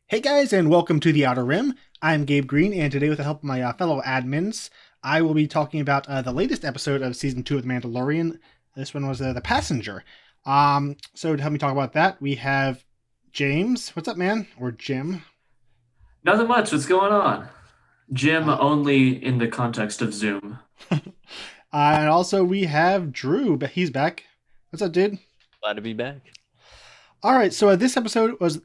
Hey guys, and welcome to the Outer Rim. I'm Gabe Green, and today, with the help of my fellow admins, I will be talking about the latest episode of season 2 of The Mandalorian. This one was The Passenger. So to help me talk about that, we have James. What's up, man? Or Jim. Nothing much. What's going on? Jim Uh, only in the context of Zoom. and also we have Drew, but he's back. What's up, dude? Glad to be back. All right, so this episode was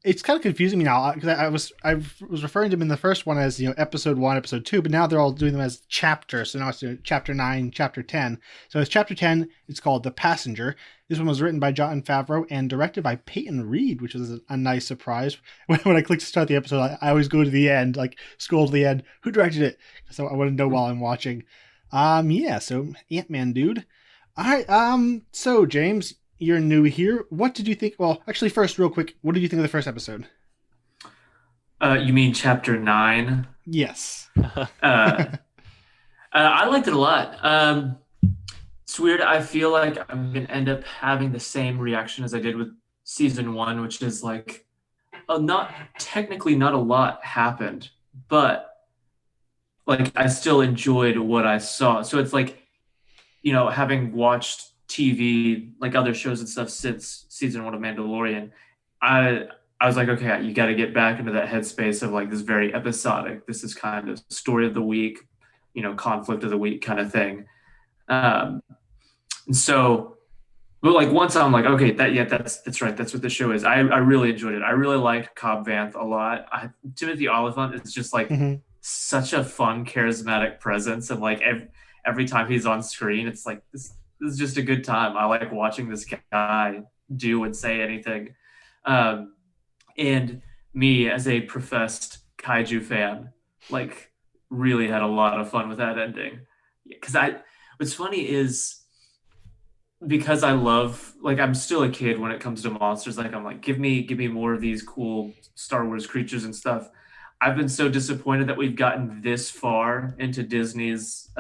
it's kind of confusing me now because I was referring to them in the first one as episode 1, episode 2, but now they're all doing them as chapters. So now it's chapter 9, chapter 10. So it's chapter 10. It's called The Passenger. This one was written by Jon Favreau and directed by Peyton Reed, which was a nice surprise. When I click to start the episode, I always go to the end, like scroll to the end. Who directed it? So I want to know while I'm watching. Yeah. So Ant-Man, dude. All right. So James, you're new here. What did you think? Well, actually, first, real quick, what did you think of the first episode? You mean chapter 9? Yes. I liked it a lot. It's weird. I feel like I'm going to end up having the same reaction as I did with season 1, which is like, not technically not a lot happened, but like I still enjoyed what I saw. So it's like, having watched TV, like other shows and stuff since season 1 of Mandalorian, I I was like, okay, you got to get back into that headspace of like this very episodic. This is kind of story of the week, conflict of the week kind of thing. Um, and so, but like once I'm like, okay, that's right. That's what the show is. I really enjoyed it. I really liked Cobb Vanth a lot. Timothy Oliphant is just like Hmm. such a fun, charismatic presence, and like every time he's on screen, it's like this is just a good time. I like watching this guy do and say anything. Um, and me as a professed kaiju fan, like really had a lot of fun with that ending. Because what's funny is because I love, like, I'm still a kid when it comes to monsters. Like, I'm like, give me more of these cool Star Wars creatures and stuff. I've been so disappointed that we've gotten this far into Disney's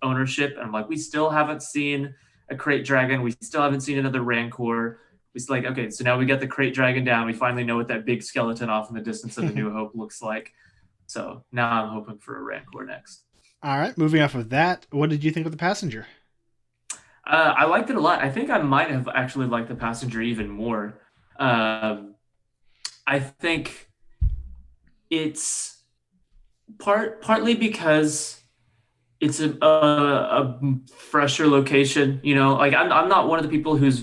ownership, and I'm like, we still haven't seen a crate dragon. We still haven't seen another Rancor. It's like, okay, so now we got the crate dragon down. We finally know what that big skeleton off in the distance of the New Hope looks like. So now I'm hoping for a Rancor next. All right. Moving off of that, what did you think of The Passenger? I liked it a lot. I think I might have actually liked the passenger even more. Um, I think it's partly because it's a fresher location. Like I'm not one of the people who's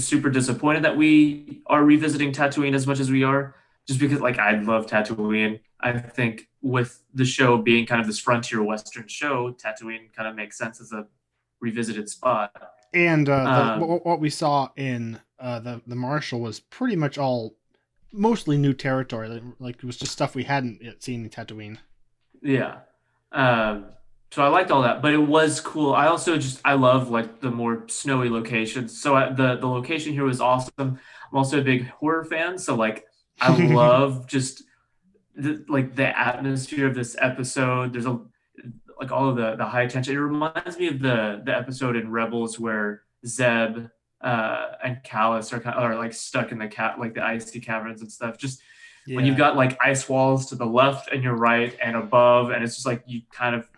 super disappointed that we are revisiting Tatooine as much as we are, just because like I love Tatooine. I think with the show being kind of this frontier western show, Tatooine kind of makes sense as a revisited spot. And the Um, what we saw in the Marshal was pretty much all mostly new territory. Like it was just stuff we hadn't yet seen in Tatooine. Yeah. Um, so I liked all that, but it was cool. I also I love like the more snowy locations. So the location here was awesome. I'm also a big horror fan, so like I love just like the atmosphere of this episode. There's a like all of the high tension. It reminds me of the episode in Rebels where Zeb and Callus are like stuck in the cat like the icy caverns and stuff. Just when you've Yeah. got like ice walls to the left and your right and above, and it's just like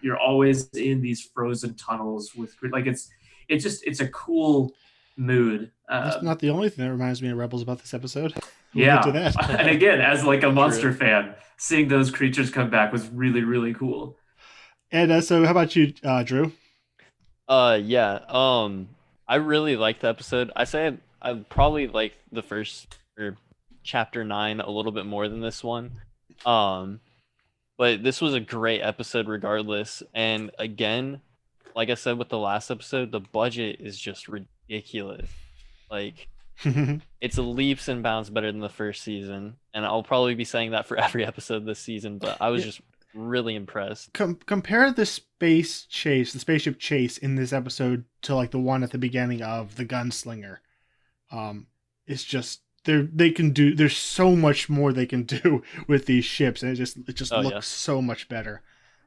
you're always in these frozen tunnels with like it's a cool mood. That's not the only thing that reminds me of Rebels about this episode. We'll get to Yeah, that. and again, as like a True. monster fan, seeing those creatures come back was really really cool. And so, how about you, Drew? Yeah. I really liked the episode. I probably like the first or chapter 9 a little bit more than this one. Um, but this was a great episode regardless. And again, like I said with the last episode, the budget is just ridiculous. Like it's leaps and bounds better than the first season, and I'll probably be saying that for every episode this season, but I was Yeah. just really impressed. Compare the space chase, the spaceship chase in this episode to like the one at the beginning of the Gunslinger. It's just they can do. There's so much more they can do with these ships, and it just Oh yeah. looks so much better.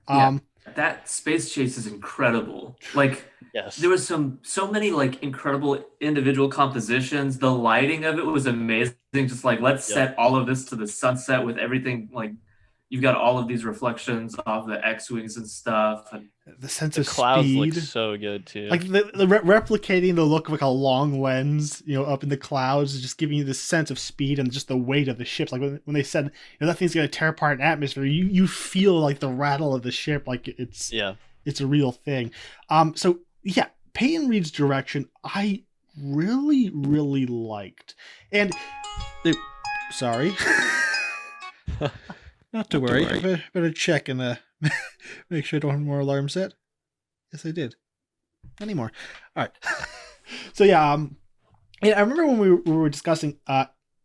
Yeah, that space chase is incredible. Like Yes. there was so many like incredible individual compositions. The lighting of it was amazing. Just like let's Yep. set all of this to the sunset with everything like you've got all of these reflections off the X-wings and stuff and The sense The of clouds look speed, so good too. like replicating the look of like a long lens, up in the clouds, is just giving you this sense of speed and just the weight of the ships. Like when they said, that thing's gonna tear apart an atmosphere, you feel like the rattle of the ship, like Yeah. it's a real thing. So yeah, Peyton Reed's direction, I really, really liked. And sorry. Not to worry. I better check and make sure I don't have more alarms set. Yes, I did. Not anymore. All right. So yeah, and I remember when we were discussing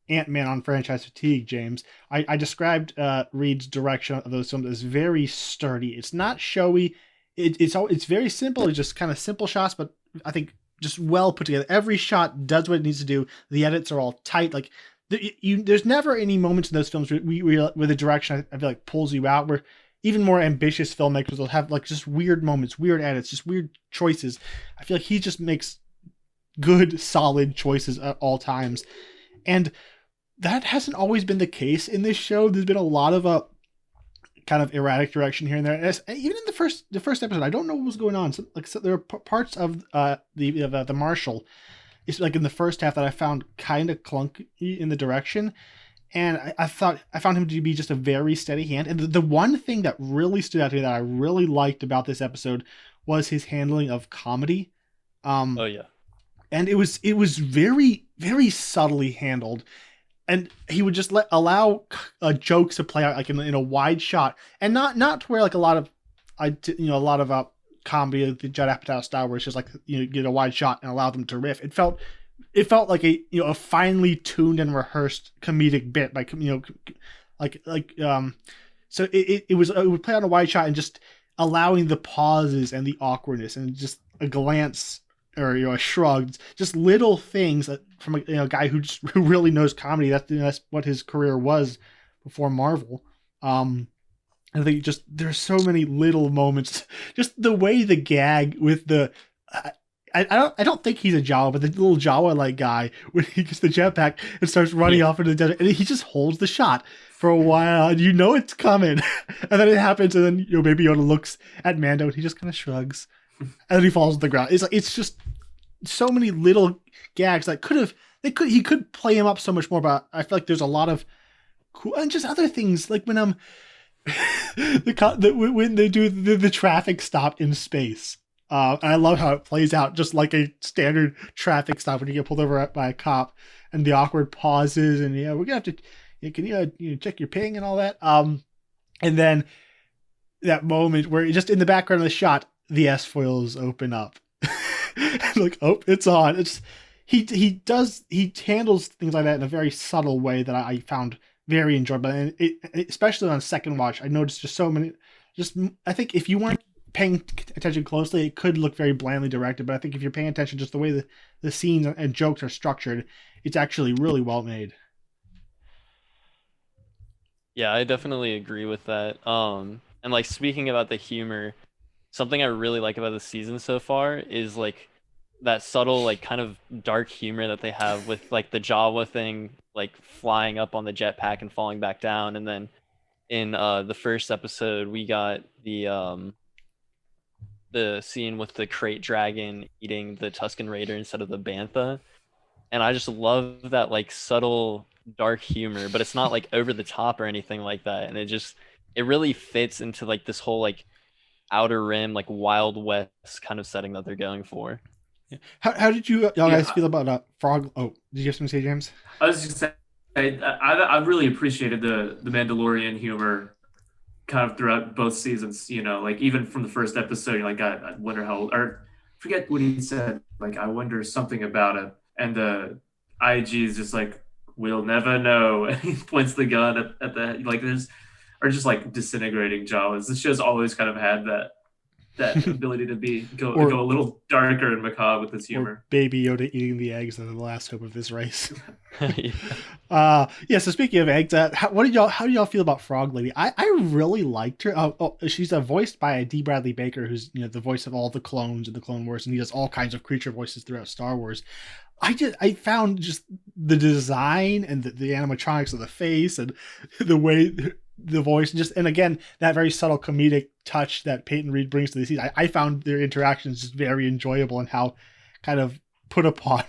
Ant-Man on franchise fatigue, James. I described Reed's direction of those films as very sturdy. It's not showy. It's very simple. It's just kind of simple shots, but I think just well put together. Every shot does what it needs to do. The edits are all tight. Like there's never any moments in those films where the direction I feel like pulls you out. Where even more ambitious filmmakers will have like just weird moments, weird edits, just weird choices. I feel like he just makes good, solid choices at all times, and that hasn't always been the case in this show. There's been a lot of kind of erratic direction here and there. And even in the first episode, I don't know what was going on. So there are parts of the Marshal. It's like in the first half that I found kind of clunky in the direction, and I found him to be just a very steady hand. And the one thing that really stood out to me that I really liked about this episode was his handling of comedy. Oh yeah. And it was very, very subtly handled, and he would just allow jokes to play out like in a wide shot, and not to where like a lot of comedy like the Judd Apatow style where it's just like get a wide shot and allow them to riff. It felt like a finely tuned and rehearsed comedic bit by so it would play on a wide shot and just allowing the pauses and the awkwardness and just a glance or a shrug, just little things that from a guy who really knows comedy. That's what his career was before Marvel. I think just there's so many little moments, just the way the gag with the. I don't think he's a Jawa, but the little Jawa like guy when he gets the jetpack and starts running off into the desert, and he just holds the shot for a while, and it's coming, and then it happens, and then maybe Yoda looks at Mando and he just kind of shrugs, and then he falls to the ground. It's just so many little gags that he could play him up so much more, but I feel like there's a lot of cool and just other things like when when they do the traffic stop in space. And I love how it plays out just like a standard traffic stop when you get pulled over by a cop, and the awkward pauses, and we're gonna have to. Can you check your ping and all that? And then that moment where just in the background of the shot, the S foils open up, like it's on. He handles things like that in a very subtle way that I found very enjoyable, and especially on second watch, I noticed just so many. I think if you weren't paying attention closely, it could look very blandly directed. But I think if you're paying attention, just the way the scenes and jokes are structured, it's actually really well made. Yeah, I definitely agree with that. And like speaking about the humor, something I really like about the season so far is like that subtle, like kind of dark humor that they have with like the Jawa thing, like flying up on the jetpack and falling back down. And then in the first episode, we got the scene with the crate dragon eating the Tusken Raider instead of the Bantha. And I just love that like subtle dark humor, but it's not like over the top or anything like that. And it really fits into like this whole like outer rim, like Wild West kind of setting that they're going for. Yeah. How did y'all guys feel about Frog? Oh, did you have something to say, James? I was just saying, I really appreciated the Mandalorian humor kind of throughout both seasons. Like even from the first episode, you're like, I wonder how, or forget what he said. Like, I wonder something about it, and the IG is just like, we'll never know, and he points the gun at the like. There's are just like disintegrating Jawas. This show's always kind of had that that ability to Or- go a little darker and macabre with his Or humor. Baby Yoda eating the eggs that are the last hope of this race. Yeah. Yeah. So speaking of eggs, how do y'all feel about Frog Lady? I really liked her. She's voiced by D. Bradley Baker, who's the voice of all the clones in the Clone Wars, and he does all kinds of creature voices throughout Star Wars. I found just the design and the animatronics of the face and the way the voice and again that very subtle comedic touch that Peyton Reed brings to the season. I found their interactions just very enjoyable and how kind of put upon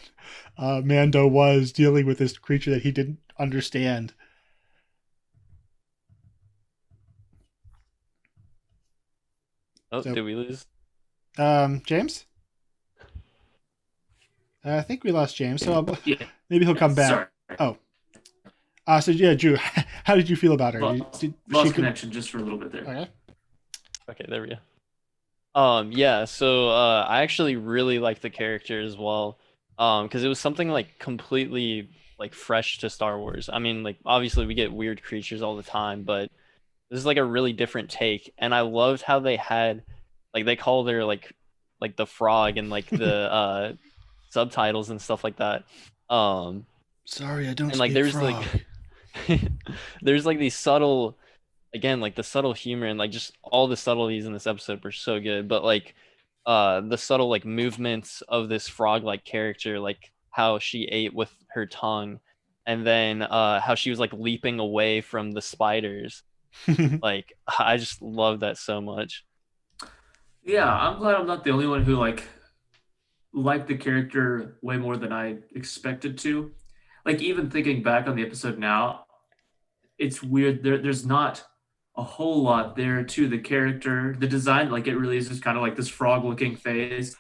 Mando was dealing with this creature that he didn't understand. Oh, did we lose? James? I think we lost James, so Yeah. maybe he'll come back. Sorry. Oh. So yeah, Drew, how did you feel about her? Lost connection just for a little bit there. Okay. Okay, there we go. Yeah, so I actually really like the character as well. Because it was something like completely like fresh to Star Wars. I mean, like obviously we get weird creatures all the time, but this is like a really different take. And I loved how they had like they called her like the frog and like the subtitles and stuff like that. Sorry, I don't and like speak there's frog. like there's like these subtle again like the subtle humor and like just all the subtleties in this episode were so good, but like the subtle like movements of this frog like character, like how she ate with her tongue, and then how she was like leaping away from the spiders. Like I just love that so much. Yeah, I'm glad I'm not the only one who liked the character way more than I expected to. Like even thinking back on the episode now, it's weird. There's not a whole lot there to the character. The design, like it really is just kind of like this frog-looking face.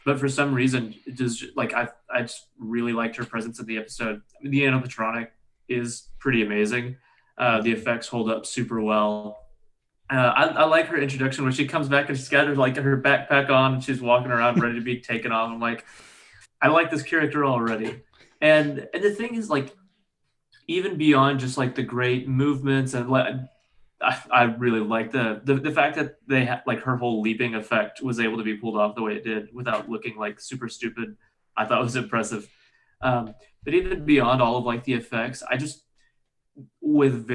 But for some reason, it just like I just really liked her presence in the episode. I mean, the animatronic is pretty amazing. The effects hold up super well. I like her introduction when she comes back and she's got her backpack on and she's walking around ready to be taken off. I'm like, I like this character already. And the thing is, like, even beyond just like the great movements and I really like the fact that they had like her whole leaping effect was able to be pulled off the way it did without looking like super stupid. I thought was impressive. But even beyond all of like the effects, I just with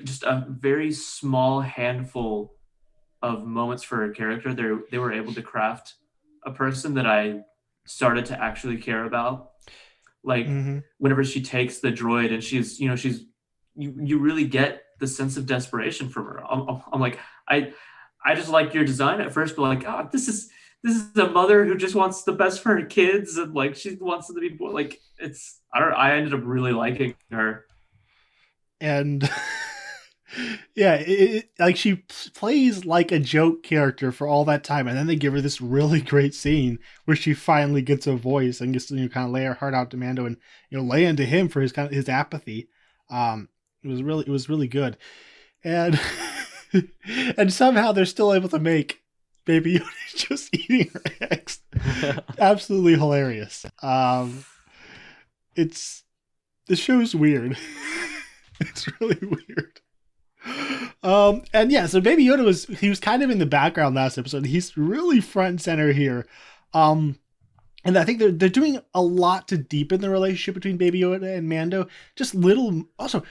just a very small handful of moments for a character, they were able to craft a person that I started to actually care about. Like whenever she takes the droid and you really get the sense of desperation from her. I'm like, I just like your design at first, but like, oh, this is a mother who just wants the best for her kids, and like she wants them to be like it's. I ended up really liking her, and yeah, like she plays like a joke character for all that time, and then they give her this really great scene where she finally gets a voice and gets to kind of lay her heart out to Mando and lay into him for his apathy. It was really good, and and somehow they're still able to make Baby Yoda just eating her eggs. Absolutely hilarious. The show's weird. It's really weird. And yeah, so Baby Yoda was kind of in the background last episode. He's really front and center here. And I think they're doing a lot to deepen the relationship between Baby Yoda and Mando. Just little. Also,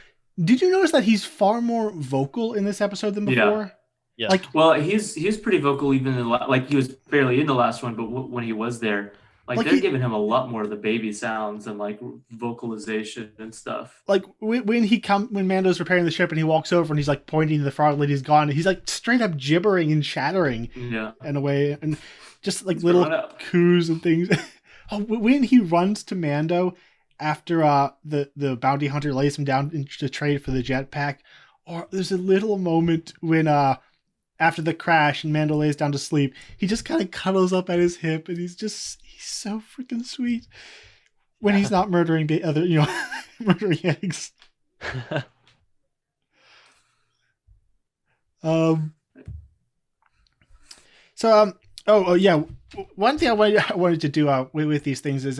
did you notice that he's far more vocal in this episode than before? Yeah. Like, well, he's pretty vocal even in like he was barely in the last one, but when he was there, like they're giving him a lot more of the baby sounds and like vocalization and stuff. Like when Mando's repairing the ship and he walks over and he's like pointing to the frog lady's gone, and he's like straight up gibbering and chattering in a way, and just like little coos and things. Oh, when he runs to Mando after the bounty hunter lays him down to trade for the jetpack, or there's a little moment when after the crash and Mando lays down to sleep, he just kind of cuddles up at his hip, and he's so freaking sweet when he's not murdering murdering eggs. Oh yeah, one thing I wanted to do with these things is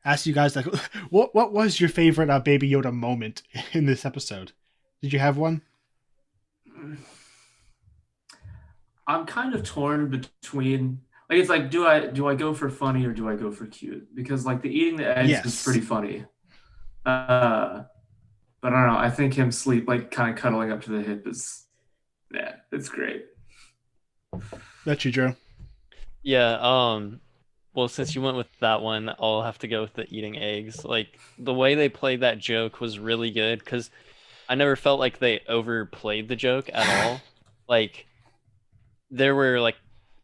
ask you guys, like, what was your favorite Baby Yoda moment in this episode? Did you have one? I'm kind of torn between like it's like do I go for funny or do I go for cute? Because like the eating the eggs is Yes. pretty funny. Uh, but I don't know. I think him sleep like kind of cuddling up to the hip is yeah, it's great. That's you, Joe. Yeah, well, since you went with that one, I'll have to go with the eating eggs. Like the way they played that joke was really good because I never felt like they overplayed the joke at all. Like there were like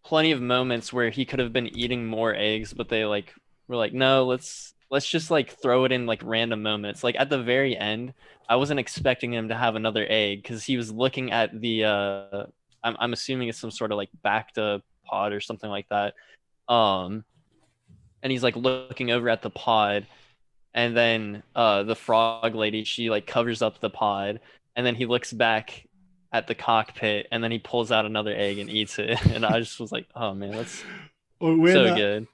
plenty of moments where he could have been eating more eggs, but they like were like, no, let's just like throw it in like random moments. Like at the very end, I wasn't expecting him to have another egg because he was looking at the I'm assuming it's some sort of like Bacta pod or something like that. Um, and he's like looking over at the pod, and then the frog lady, she like covers up the pod, and then he looks back at the cockpit, and then he pulls out another egg and eats it. And I just was like, oh man, that's Or when so good.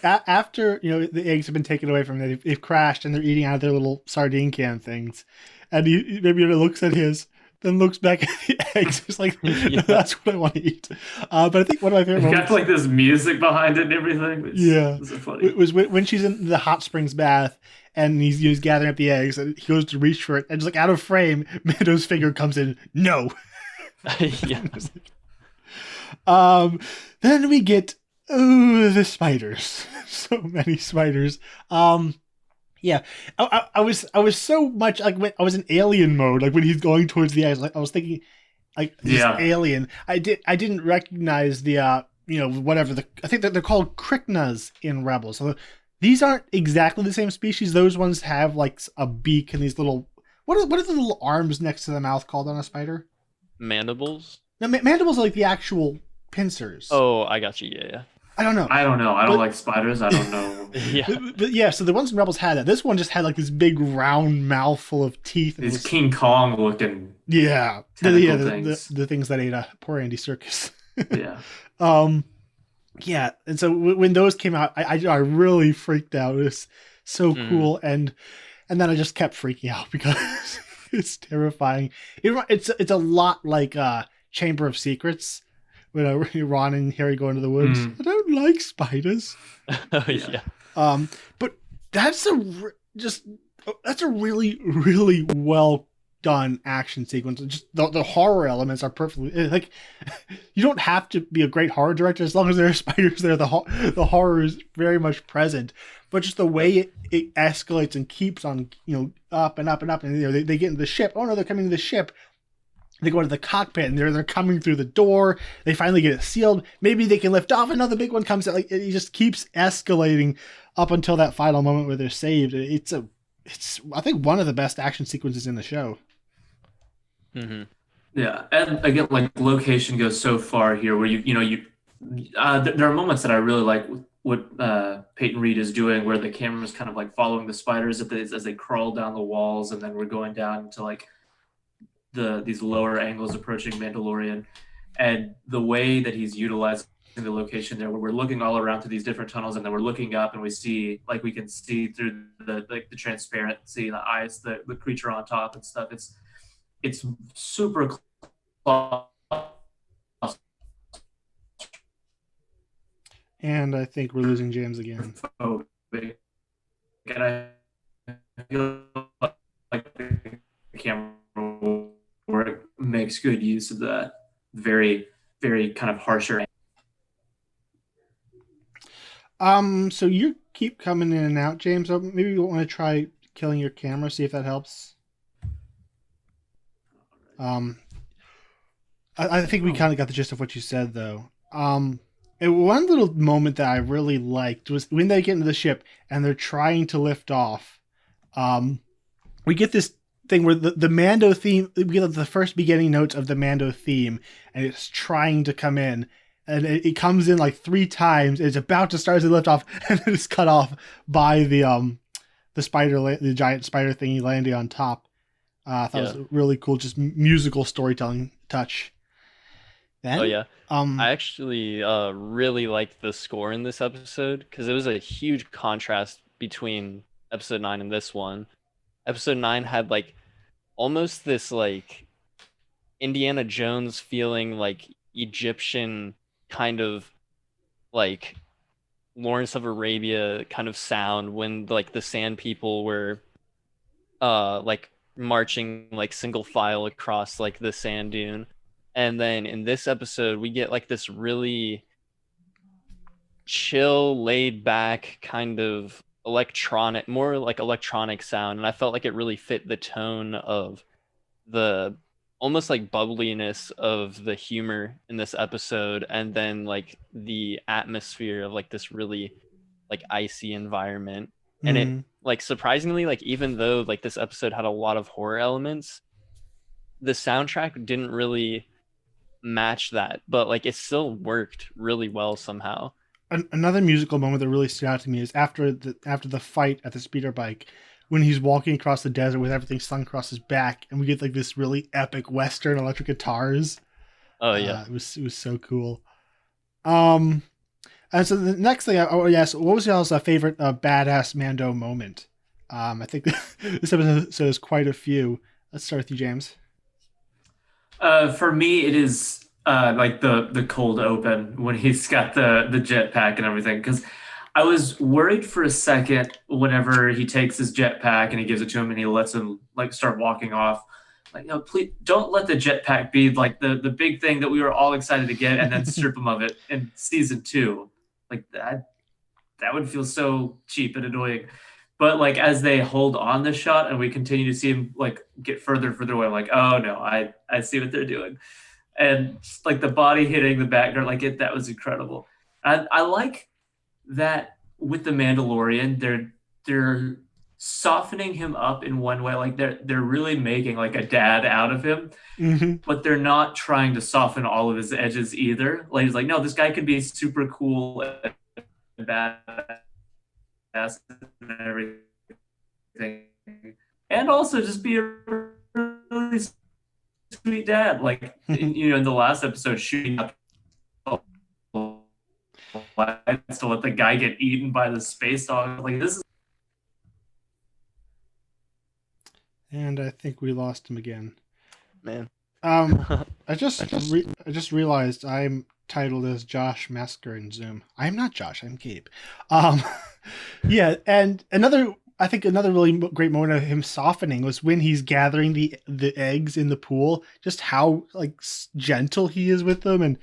after the eggs have been taken away from them, they've crashed and they're eating out of their little sardine can things, and he maybe looks at his, then looks back at the eggs. It's like, no, Yeah. that's what I want to eat. But I think one of my favorite It's got moments, like this music behind it and everything. yeah, It's so funny. was when she's in the hot springs bath and he's gathering up the eggs and he goes to reach for it and just like out of frame, Mando's finger comes in. No. Yeah. um, then we get the spiders. So many spiders. Yeah, I was so much like when I was in alien mode, like when he's going towards the eyes, like I was thinking, like this Yeah. alien. I didn't recognize the whatever I think that they're called Kryknas in Rebels. So these aren't exactly the same species. Those ones have like a beak and these little what are the little arms next to the mouth called on a spider? Mandibles. No, mandibles are like the actual pincers. Oh, I got you. Yeah, I don't know. I don't know. I don't But- like spiders. I don't know. yeah. But yeah, so the ones in Rebels had that. This one just had like this big round mouth full of teeth. And These was, King Kong looking. yeah, Tentacle the things. the things that ate poor Andy Serkis. Yeah. Yeah, and so when those came out, I really freaked out. It was so cool, and then I just kept freaking out because it's terrifying. It's a lot like Chamber of Secrets when Ron and Harry go into the woods. I don't like spiders. Oh yeah. But that's that's a really really well done action sequence. Just the horror elements are perfectly like you don't have to be a great horror director as long as there are spiders there. The horror is very much present, but just the way it escalates and keeps on up and up and up, and they get into the ship. Oh no, they're coming to the ship. They go into the cockpit and they're coming through the door. They finally get it sealed. Maybe they can lift off. Another big one comes out. Like it just keeps escalating up until that final moment where they're saved. It's I think one of the best action sequences in the show. Mm-hmm. Yeah, and again, like location goes so far here, where there are moments that I really like what Peyton Reed is doing, where the camera's kind of like following the spiders as they crawl down the walls, and then we're going down to like these lower angles approaching Mandalorian, and the way that he's utilizing the location there, where we're looking all around through these different tunnels, and then we're looking up and we can see through the transparency, the eyes, the creature on top and stuff. It's super claustrophobic. And I think we're losing James again. And I feel like the camera work makes good use of that very, very kind of harsher. So you keep coming in and out, James. So maybe you want to try killing your camera, see if that helps. I think we kind of got the gist of what you said, though. And one little moment that I really liked was when they get into the ship and they're trying to lift off. We get this thing where the Mando theme, we get the first beginning notes of the Mando theme, and it's trying to come in. And it comes in like 3 times. It's about to start as they lift off, and then it's cut off by the giant spider thingy landing on top. I thought it was really cool, just musical storytelling touch. Then, Oh yeah. I actually really liked the score in this episode because it was a huge contrast between episode 9 and this one. Episode 9 had like almost this like Indiana Jones feeling, like Egyptian kind of like Lawrence of Arabia kind of sound when like the Sand People were like marching like single file across like the sand dune. And then in this episode we get like this really chill, laid back kind of electronic, more like electronic sound, and I felt like it really fit the tone of the almost like bubbliness of the humor in this episode, and then like the atmosphere of like this really like icy environment. And it like surprisingly, like even though like this episode had a lot of horror elements, the soundtrack didn't really match that, but like it still worked really well somehow. Another musical moment that really stood out to me is after the fight at the speeder bike, when he's walking across the desert with everything slung across his back, and we get like this really epic Western electric guitars. Oh yeah, it was so cool. And so the next thing, yes, what was y'all's favorite badass Mando moment? I think this episode has quite a few. Let's start with you, James. For me, it is like the cold open when he's got the jetpack and everything. Because I was worried for a second whenever he takes his jetpack and he gives it to him and he lets him like start walking off. Like, no, please don't let the jetpack be like the big thing that we were all excited to get, and then strip him of it in season 2. Like that would feel so cheap and annoying. But like as they hold on the shot and we continue to see him like get further and further away, I'm like, oh no, I see what they're doing. And just, like the body hitting the background, like that was incredible. I like that with the Mandalorian, they're softening him up in one way. Like they're really making like a dad out of him, but they're not trying to soften all of his edges either. Like he's like, no, this guy can be super cool and badass and everything, and also just be a really sweet dad. Like in the last episode, shooting up to let the guy get eaten by the space dog. Like this is. And I think we lost him again. Man. I just realized I'm titled as Josh Masker in Zoom. I'm not Josh. I'm Gabe. Yeah, and another really great moment of him softening was when he's gathering the eggs in the pool. Just how like gentle he is with them, and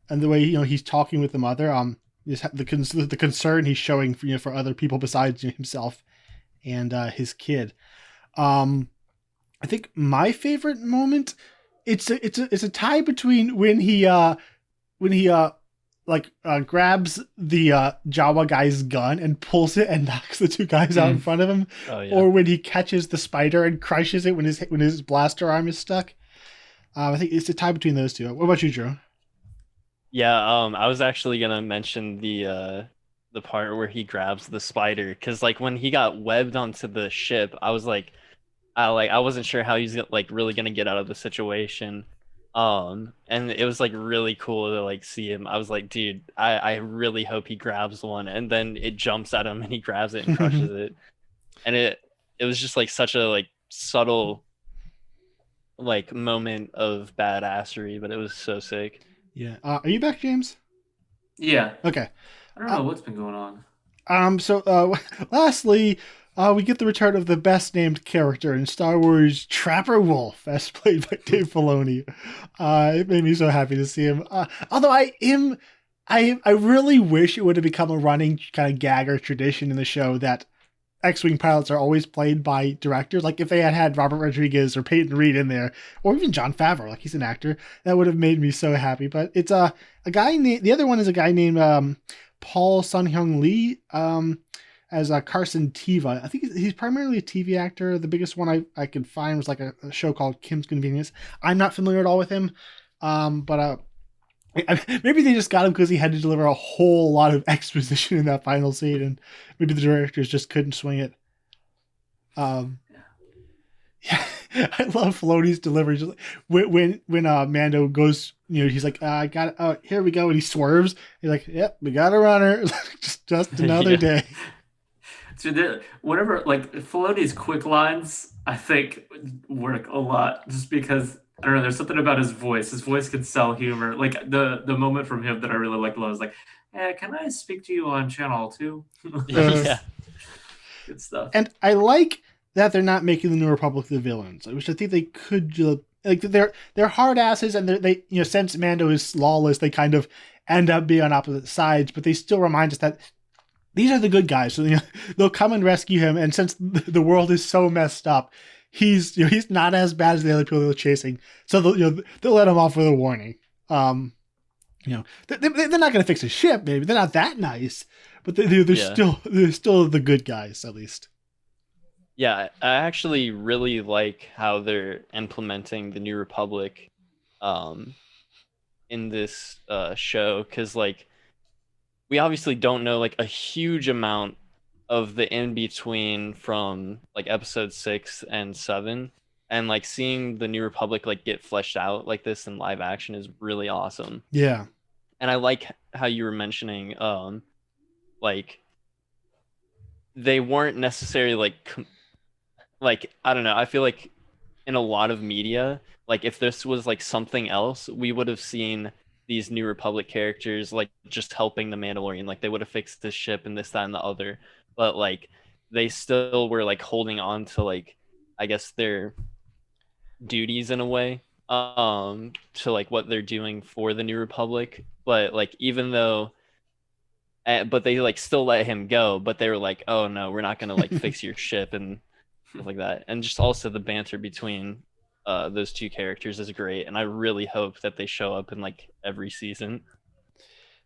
the way he's talking with the mother. The concern he's showing for other people besides himself and his kid. I think my favorite moment, it's a tie between when he grabs the Jawa guy's gun and pulls it and knocks the two guys out in front of him, or when he catches the spider and crushes it when his blaster arm is stuck. I think it's a tie between those two. What about you, Drew? Yeah, I was actually gonna mention the part where he grabs the spider, because like when he got webbed onto the ship, I was like, I wasn't sure how he's like really gonna get out of the situation. And it was like really cool to like see him. I was like, dude, I really hope he grabs one, and then it jumps at him and he grabs it and crushes it. And it was just like such a like subtle like moment of badassery, but it was so sick. Yeah. Are you back, James? Yeah. Okay. I don't know what's been going on. So lastly, we get the return of the best named character in Star Wars, Trapper Wolf, as played by Dave Filoni. It made me so happy to see him. Although I really wish it would have become a running kind of gag or tradition in the show that X-Wing pilots are always played by directors. Like if they had Robert Rodriguez or Peyton Reed in there, or even Jon Favreau, like he's an actor, that would have made me so happy. But it's a guy named, the other one is a guy named Paul Sun-Hyung Lee, as Carson Teva. I think he's primarily a TV actor. The biggest one I could find was like a show called Kim's Convenience. I'm not familiar at all with him, but maybe they just got him because he had to deliver a whole lot of exposition in that final scene, and maybe the directors just couldn't swing it. Yeah, I love Filoni's delivery. Just when Mando goes, he's like, I got it. Oh, here we go, and he swerves. He's like, yep, we got a runner. just another day. So whatever, like Filoni's quick lines, I think work a lot just because I don't know. There's something about his voice. His voice can sell humor. Like the moment from him that I really like was like, can I speak to you on channel 2? Yeah. Good stuff. And I like that they're not making the New Republic the villains, which I think they could do. Like they're hard asses, and they since Mando is lawless, they kind of end up being on opposite sides, but they still remind us that these are the good guys. So they'll come and rescue him, and since the world is so messed up, he's not as bad as the other people they're chasing. So they'll let him off with a warning. They're not going to fix his ship. Maybe they're not that nice, but they're still the good guys at least. Yeah, I actually really like how they're implementing the New Republic in this show, because like we obviously don't know like a huge amount of the in between from like episode 6 and 7, and like seeing the New Republic like get fleshed out like this in live action is really awesome. Yeah. And I like how you were mentioning like they weren't necessarily like I don't know, I feel like in a lot of media, like if this was like something else, we would have seen these New Republic characters like just helping the Mandalorian, like they would have fixed this ship and this, that, and the other, but like they still were like holding on to like I guess their duties in a way to like what they're doing for the New Republic. But like even though but they like still let him go, but they were like, oh no, we're not gonna like fix your ship and stuff like that. And just also the banter between those two characters is great, and I really hope that they show up in like every season.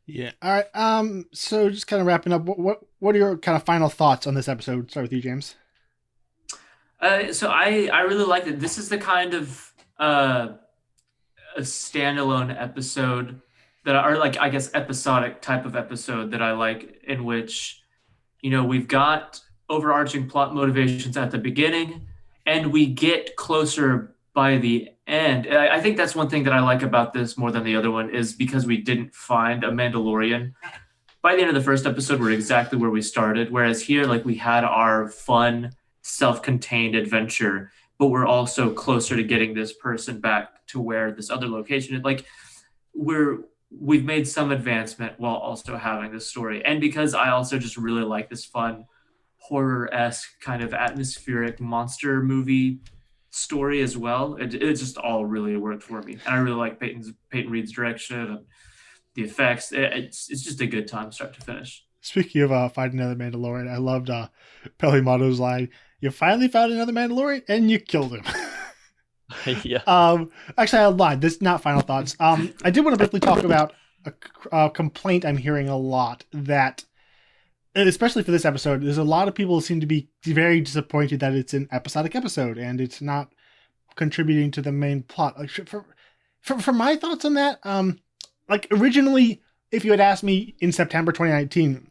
Yeah. All right. So just kind of wrapping up, what are your kind of final thoughts on this episode? Start with you, James. So I really like that. This is the kind of a standalone episode that are like, I guess, episodic type of episode that I like, in which, we've got overarching plot motivations at the beginning and we get closer by the end. And I think that's one thing that I like about this more than the other one, is because we didn't find a Mandalorian. By the end of the first episode, we're exactly where we started. Whereas here, like, we had our fun, self-contained adventure, but we're also closer to getting this person back to where this other location is. Like, we've made some advancement while also having this story. And because I also just really like this fun horror-esque kind of atmospheric monster movie story as well, it just all really worked for me. And I really like Peyton Reed's direction and the effects. It's just a good time start to finish. Speaking of finding another Mandalorian, I loved Pelimato's line, "You finally found another Mandalorian and you killed him." Yeah. Actually, I lied. This is not final thoughts. I did want to briefly talk about a complaint I'm hearing a lot, that, and especially for this episode, there's a lot of people who seem to be very disappointed that it's an episodic episode and it's not contributing to the main plot. Like, for my thoughts on that, like originally, if you had asked me in September 2019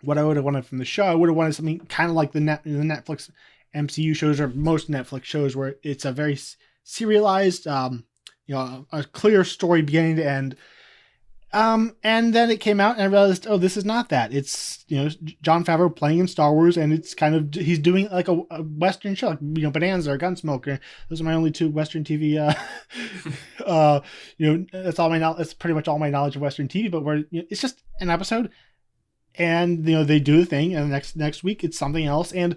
what I would have wanted from the show, I would have wanted something kind of like the Netflix MCU shows, or most Netflix shows, where it's a very serialized, a clear story beginning to end. And then it came out and I realized, oh, this is not that. It's, Jon Favreau playing in Star Wars, and it's kind of, he's doing like a Western show, like, Bonanza or Gunsmoke. Those are my only two Western TV, that's pretty much all my knowledge of Western TV, but where it's just an episode, and, they do the thing, and next week it's something else. And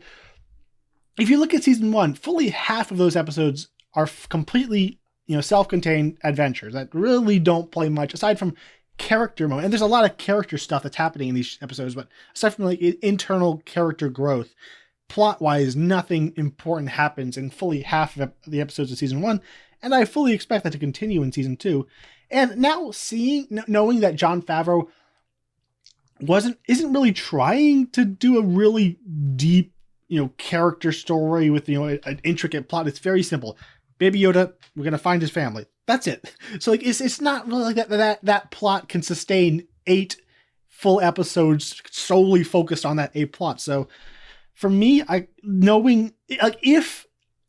if you look at season 1, fully half of those episodes are completely, self-contained adventures that really don't play much aside from character moment. And there's a lot of character stuff that's happening in these episodes, but aside from like internal character growth, plot-wise, nothing important happens in fully half of the episodes of season 1. And I fully expect that to continue in season 2. And now knowing that Jon Favreau isn't really trying to do a really deep, character story with, an intricate plot. It's very simple. Baby Yoda, we're going to find his family. That's it. So like, it's not really like that plot can sustain 8 full episodes solely focused on that 8 plot. So for me, knowing, like, if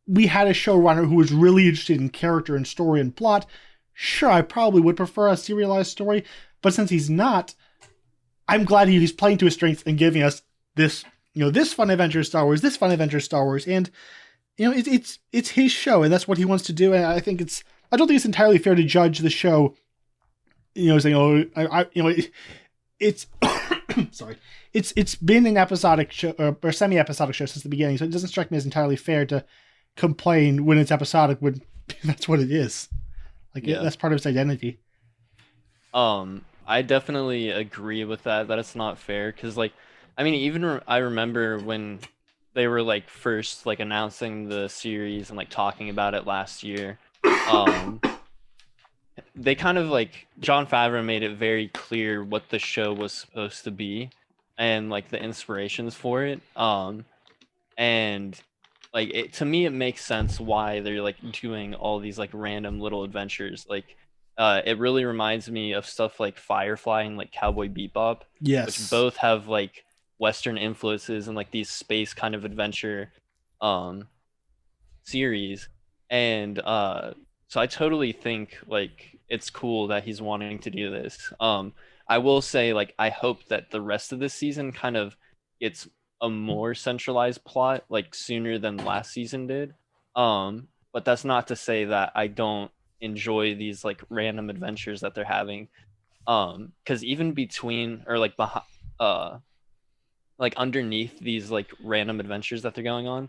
we had a showrunner who was really interested in character and story and plot, sure, I probably would prefer a serialized story. But since he's not, I'm glad he's playing to his strengths and giving us this, this fun adventure Star Wars, this fun adventure Star Wars. And, it's his show, and that's what he wants to do. And I think I don't think it's entirely fair to judge the show, saying, oh, it's sorry, it's been an episodic show or semi-episodic show since the beginning, so it doesn't strike me as entirely fair to complain when it's episodic when that's what it is. Like that's part of its identity. I definitely agree with that it's not fair, because like, I mean, even I remember when they were like first like announcing the series and like talking about it last year. They kind of like, Jon Favreau made it very clear what the show was supposed to be and like the inspirations for it. And like to me it makes sense why they're like doing all these like random little adventures. Like it really reminds me of stuff like Firefly and like Cowboy Bebop, which both have like Western influences and like these space kind of adventure series. And so I totally think like it's cool that he's wanting to do this. I will say, like, I hope that the rest of this season kind of gets a more centralized plot like sooner than last season did. But that's not to say that I don't enjoy these like random adventures that they're having. Because even between or like behind like underneath these like random adventures that they're going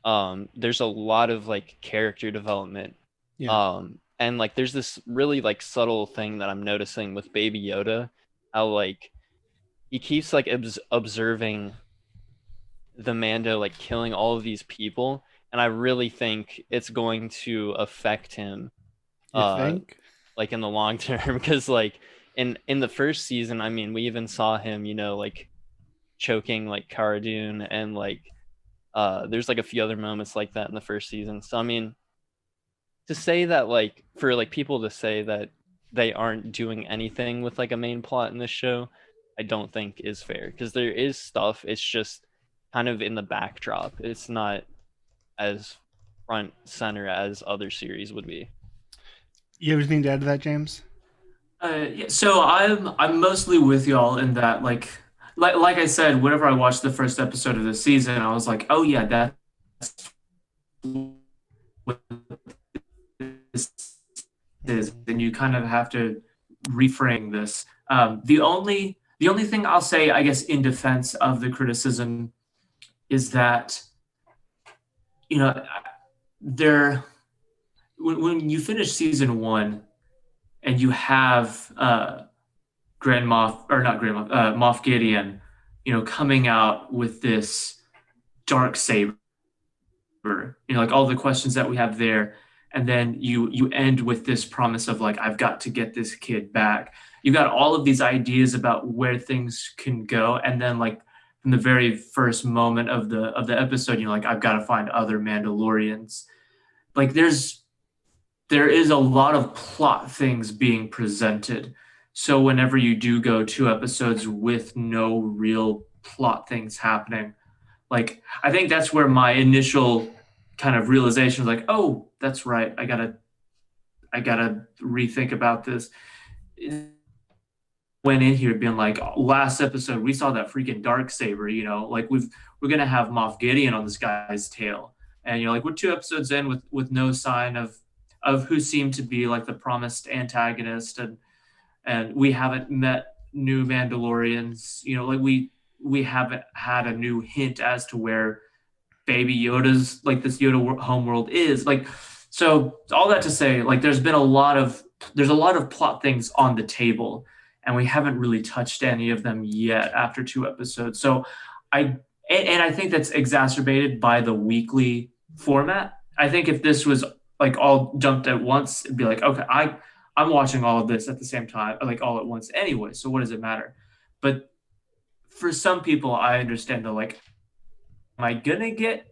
on, there's a lot of like character development. And like there's this really like subtle thing that I'm noticing with Baby Yoda, how like he keeps like observing the Mando like killing all of these people, and I really think it's going to affect him think? like in the long term. Because like in the first season, I mean, we even saw him, like choking like Cara Dune, and like there's like a few other moments like that in the first season. So I mean, to say that like for like people to say that they aren't doing anything with like a main plot in this show, I don't think is fair, because there is stuff. It's just kind of in the backdrop. It's not as front center as other series would be. You have anything to add to that, James? Yeah, so I'm mostly with y'all in that like I said, whenever I watched the first episode of the season, I was like, oh yeah, that's what this is. And you kind of have to reframe this. The only thing I'll say, I guess, in defense of the criticism is that, there when you finish season 1 and you have Moff Gideon, coming out with this dark saber, like all the questions that we have there, and then you end with this promise of like, I've got to get this kid back. You got all of these ideas about where things can go, and then like from the very first moment of the episode, like, I've got to find other Mandalorians. Like there is a lot of plot things being presented. So whenever you do go 2 episodes with no real plot things happening, like I think that's where my initial kind of realization was like, oh, that's right, I gotta rethink about this. Went in here being like, last episode we saw that freaking dark saber, like we're gonna have Moff Gideon on this guy's tail, and like we're 2 episodes in with no sign of who seemed to be like the promised antagonist, and we haven't met new Mandalorians, like we haven't had a new hint as to where Baby Yoda's, like, this Yoda homeworld is. Like, so all that to say, like, there's a lot of plot things on the table, and we haven't really touched any of them yet after 2 episodes. So I think that's exacerbated by the weekly format. I think if this was like all dumped at once, it'd be like, okay, I'm watching all of this at the same time, like all at once anyway, so what does it matter? But for some people, I understand, they're like, am I gonna get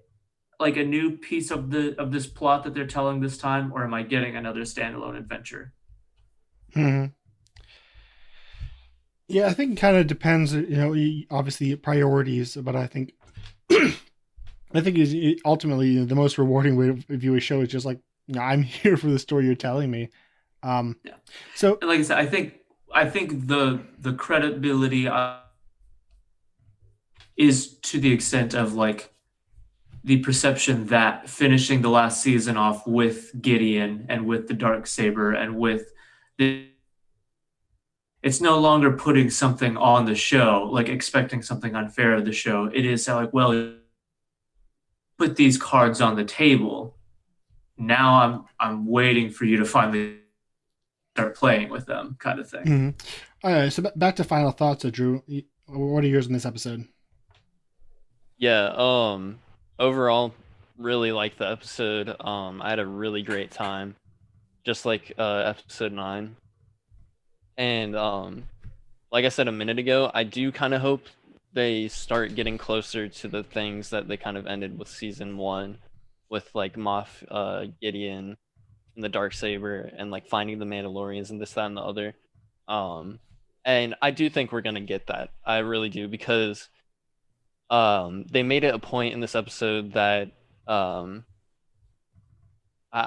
like a new piece of this plot that they're telling this time, or am I getting another standalone adventure? Yeah, I think it kind of depends, obviously priorities, but I think is ultimately the most rewarding way to view a show is just like, I'm here for the story you're telling me. Yeah. So, and like I said, I think the credibility is to the extent of like, the perception that finishing the last season off with Gideon and with the Darksaber and with the, it's no longer putting something on the show, like expecting something unfair of the show. It is like, well, put these cards on the table. Now I'm waiting for you to finally start playing with them, kind of thing. Mm-hmm. All right, so back to final thoughts, Drew. What are yours in this episode? Yeah, overall, really liked the episode. I had a really great time, just like episode 9. And like I said a minute ago, I do kind of hope they start getting closer to the things that they kind of ended with season 1, with like Moff Gideon and the Darksaber and like finding the Mandalorians and this, that, and the other. And I do think we're gonna get that. I really do, because they made it a point in this episode that I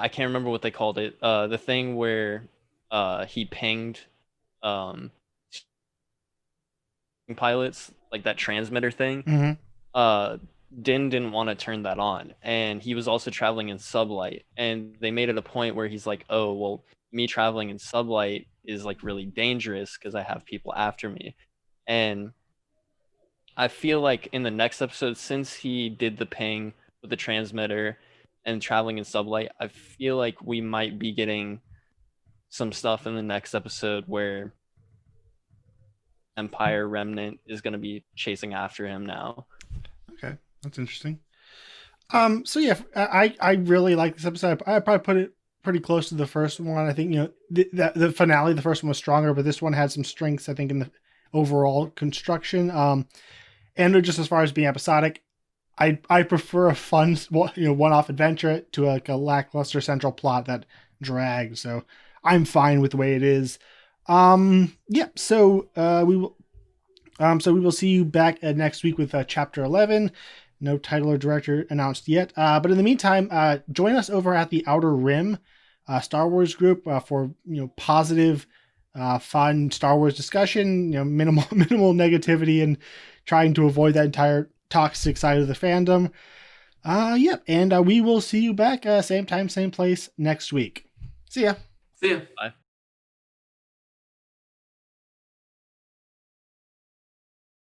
can't remember what they called it. The thing where he pinged pilots, like that transmitter thing. Mm-hmm. Din didn't want to turn that on, and he was also traveling in sublight, and they made it a point where he's like, oh well, me traveling in sublight is like really dangerous because I have people after me. And I feel like in the next episode, since he did the ping with the transmitter and traveling in sublight, I feel like we might be getting some stuff in the next episode where Empire Remnant is going to be chasing after him now. Okay, that's interesting. So yeah, I really like this episode. I probably put it pretty close to the first one. I think, you know, the finale, the first one was stronger, but this one had some strengths, I think, in the overall construction. And just as far as being episodic, I prefer a fun, one-off adventure to like a lackluster central plot that drags. So I'm fine with the way it is. Yeah. So we will. So we will see you back next week with chapter 11. No title or director announced yet. But in the meantime, join us over at the Outer Rim Star Wars group for positive, fun Star Wars discussion. Minimal negativity, and trying to avoid that entire toxic side of the fandom. Yep. And we will see you back same time, same place next week. See ya. See ya. Bye.